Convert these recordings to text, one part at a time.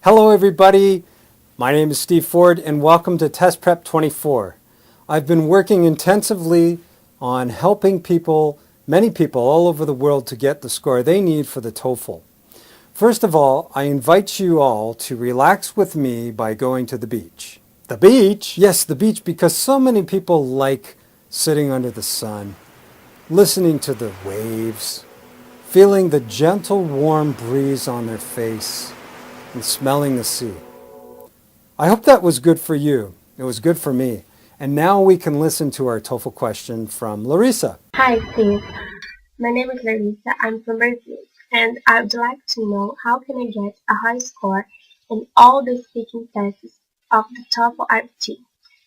Hello everybody, my name is Steve Ford and welcome to Test Prep 24. I've been working intensively on helping many people all over the world to get the score they need for the TOEFL. First of all, I invite you all to relax with me by going to the beach. The beach? Yes, the beach, because so many people like sitting under the sun, listening to the waves, feeling the gentle warm breeze on their face, and smelling the sea. I hope that was good for you. It was good for me. And now we can listen to our TOEFL question from Larissa. Hi Steve, my name is Larissa. I'm from Brazil and I would like to know how can I get a high score in all the speaking tests of the TOEFL Repetitor,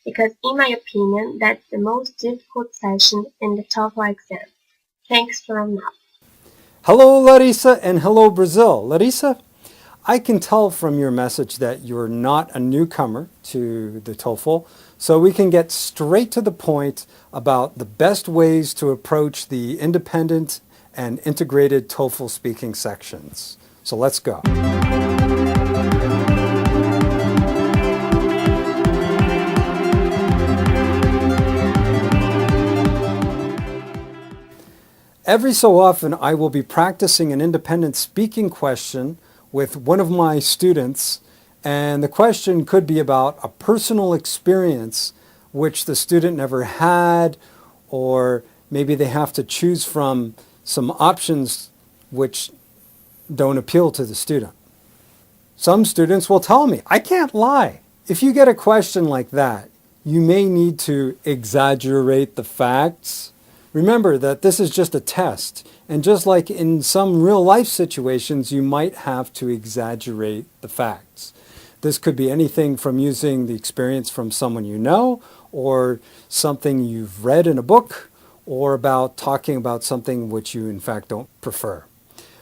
because in my opinion that's the most difficult session in the TOEFL exam. Thanks for now. Hello Larissa and hello Brazil. Larissa, I can tell from your message that you're not a newcomer to the TOEFL, so we can get straight to the point about the best ways to approach the independent and integrated TOEFL speaking sections. So let's go. Every so often I will be practicing an independent speaking question with one of my students, and the question could be about a personal experience which the student never had, or maybe they have to choose from some options which don't appeal to the student. Some students will tell me, I can't lie. If you get a question like that, you may need to exaggerate the facts. Remember that this is just a test, and just like in some real life situations, you might have to exaggerate the facts. This could be anything from using the experience from someone you know, or something you've read in a book, or about talking about something which you in fact don't prefer.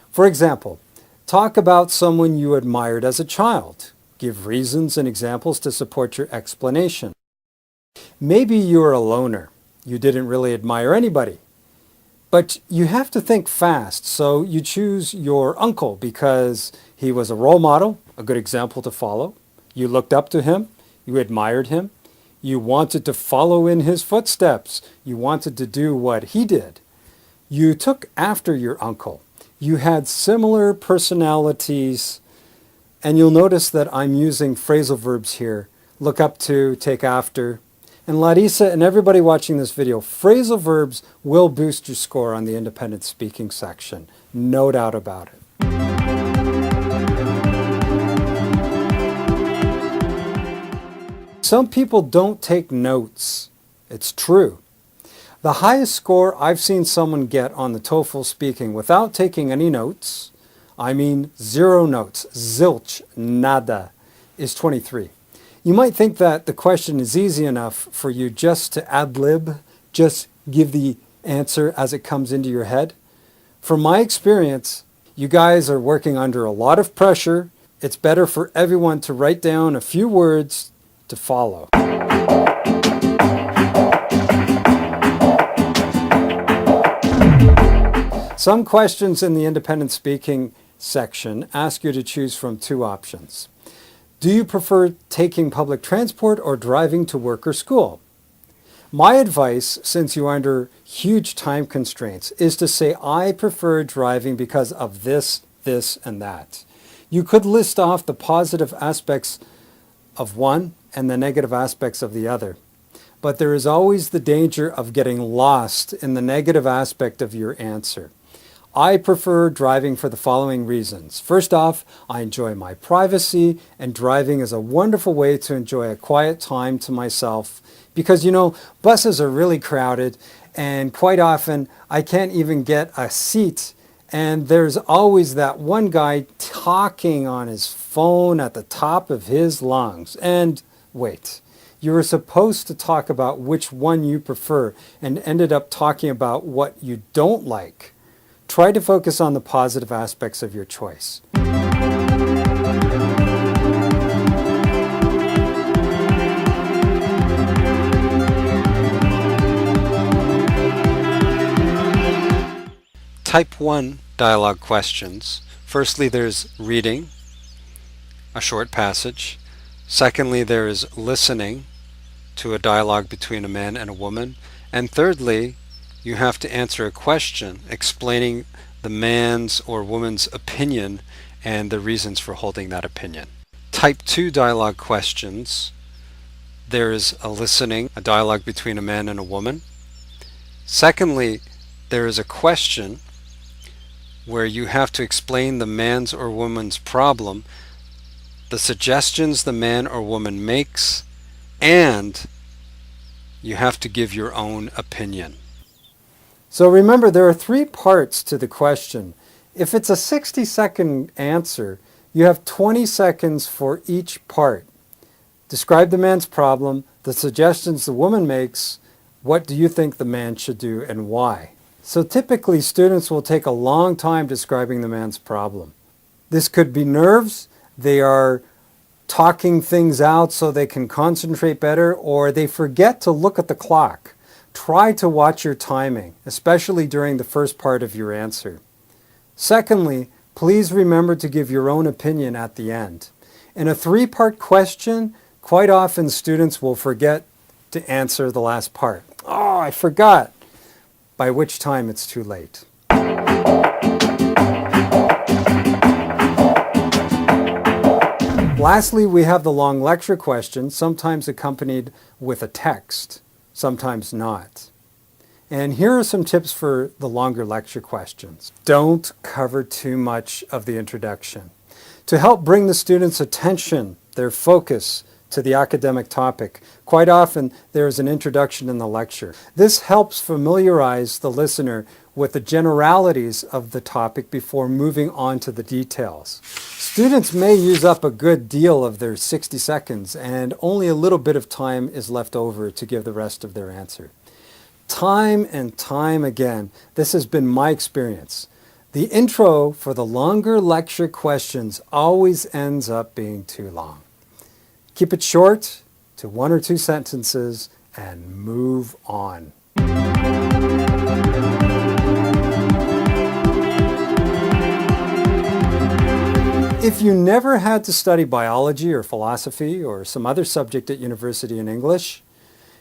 For example, talk about someone you admired as a child. Give reasons and examples to support your explanation. Maybe you're a loner. You didn't really admire anybody. But you have to think fast, so you choose your uncle because he was a role model, a good example to follow. You looked up to him, you admired him, you wanted to follow in his footsteps, you wanted to do what he did. You took after your uncle. You had similar personalities, and you'll notice that I'm using phrasal verbs here. Look up to, take after. And Larissa and everybody watching this video, phrasal verbs will boost your score on the independent speaking section. No doubt about it. Some people don't take notes. It's true. The highest score I've seen someone get on the TOEFL speaking without taking any notes, I mean 0 notes, zilch, nada, is 23. You might think that the question is easy enough for you just to ad-lib, just give the answer as it comes into your head. From my experience, you guys are working under a lot of pressure. It's better for everyone to write down a few words to follow. Some questions in the independent speaking section ask you to choose from 2 options. Do you prefer taking public transport or driving to work or school? My advice, since you are under huge time constraints, is to say, I prefer driving because of this, this, and that. You could list off the positive aspects of one and the negative aspects of the other. But there is always the danger of getting lost in the negative aspect of your answer. I prefer driving for the following reasons. First off, I enjoy my privacy, and driving is a wonderful way to enjoy a quiet time to myself because, you know, buses are really crowded and quite often I can't even get a seat, and there's always that one guy talking on his phone at the top of his lungs. And wait, you were supposed to talk about which one you prefer and ended up talking about what you don't like. Try to focus on the positive aspects of your choice. Type 1 dialogue questions. Firstly, there's reading. a short passage. Secondly, there is listening to a dialogue between a man and a woman. And thirdly, you have to answer a question explaining the man's or woman's opinion and the reasons for holding that opinion. Type 2 dialogue questions. There is a listening, a dialogue between a man and a woman. Secondly, there is a question where you have to explain the man's or woman's problem, the suggestions the man or woman makes, and you have to give your own opinion. So remember, there are 3 parts to the question. If it's a 60-second answer, you have 20 seconds for each part. Describe the man's problem, the suggestions the woman makes, what do you think the man should do, and why? So typically, students will take a long time describing the man's problem. This could be nerves, they are talking things out so they can concentrate better, or they forget to look at the clock. Try to watch your timing, especially during the first part of your answer. Secondly, please remember to give your own opinion at the end. In a 3-part question, quite often students will forget to answer the last part. Oh, I forgot, by which time it's too late. Lastly, we have the long lecture question, sometimes accompanied with a text, sometimes not. And here are some tips for the longer lecture questions. Don't cover too much of the introduction. To help bring the students' attention, their focus, to the academic topic, quite often there is an introduction in the lecture. This helps familiarize the listener with the generalities of the topic before moving on to the details. Students may use up a good deal of their 60 seconds and only a little bit of time is left over to give the rest of their answer. Time and time again, this has been my experience. The intro for the longer lecture questions always ends up being too long. Keep it short to 1 or 2 sentences and move on. If you never had to study biology or philosophy or some other subject at university in English,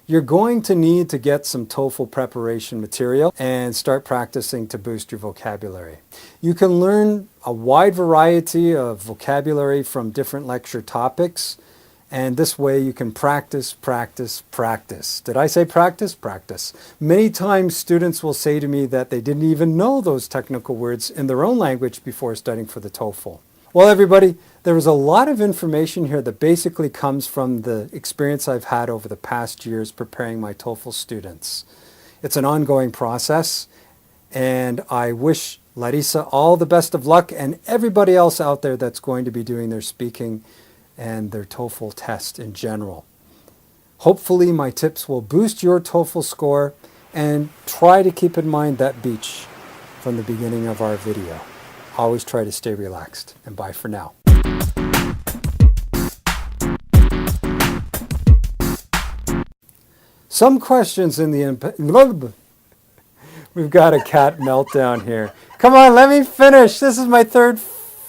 you're going to need to get some TOEFL preparation material and start practicing to boost your vocabulary. You can learn a wide variety of vocabulary from different lecture topics, and this way you can practice, practice, practice. Did I say practice? Practice. Many times students will say to me that they didn't even know those technical words in their own language before studying for the TOEFL. Well, everybody, there was a lot of information here that basically comes from the experience I've had over the past years preparing my TOEFL students. It's an ongoing process, and I wish Larissa all the best of luck and everybody else out there that's going to be doing their speaking and their TOEFL test in general. Hopefully my tips will boost your TOEFL score, and try to keep in mind that beach from the beginning of our video. Always try to stay relaxed, and bye for now. Some questions in the... We've got a cat meltdown here. Come on, let me finish. This is my 3rd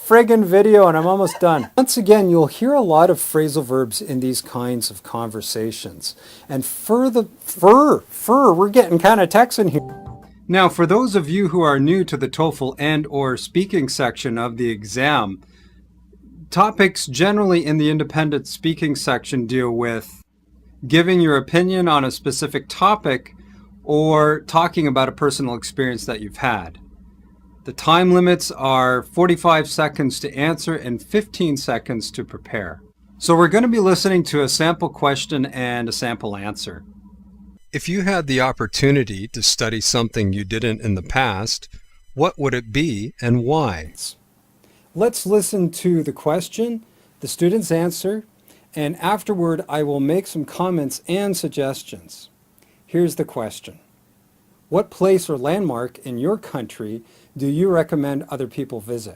friggin' video and I'm almost done. Once again, you'll hear a lot of phrasal verbs in these kinds of conversations. And we're getting kind of Texan here. Now, for those of you who are new to the TOEFL and/or speaking section of the exam, topics generally in the independent speaking section deal with giving your opinion on a specific topic or talking about a personal experience that you've had. The time limits are 45 seconds to answer and 15 seconds to prepare. So we're going to be listening to a sample question and a sample answer. If you had the opportunity to study something you didn't in the past, what would it be and why? Let's listen to the question, the student's answer, and afterward I will make some comments and suggestions. Here's the question. What place or landmark in your country do you recommend other people visit?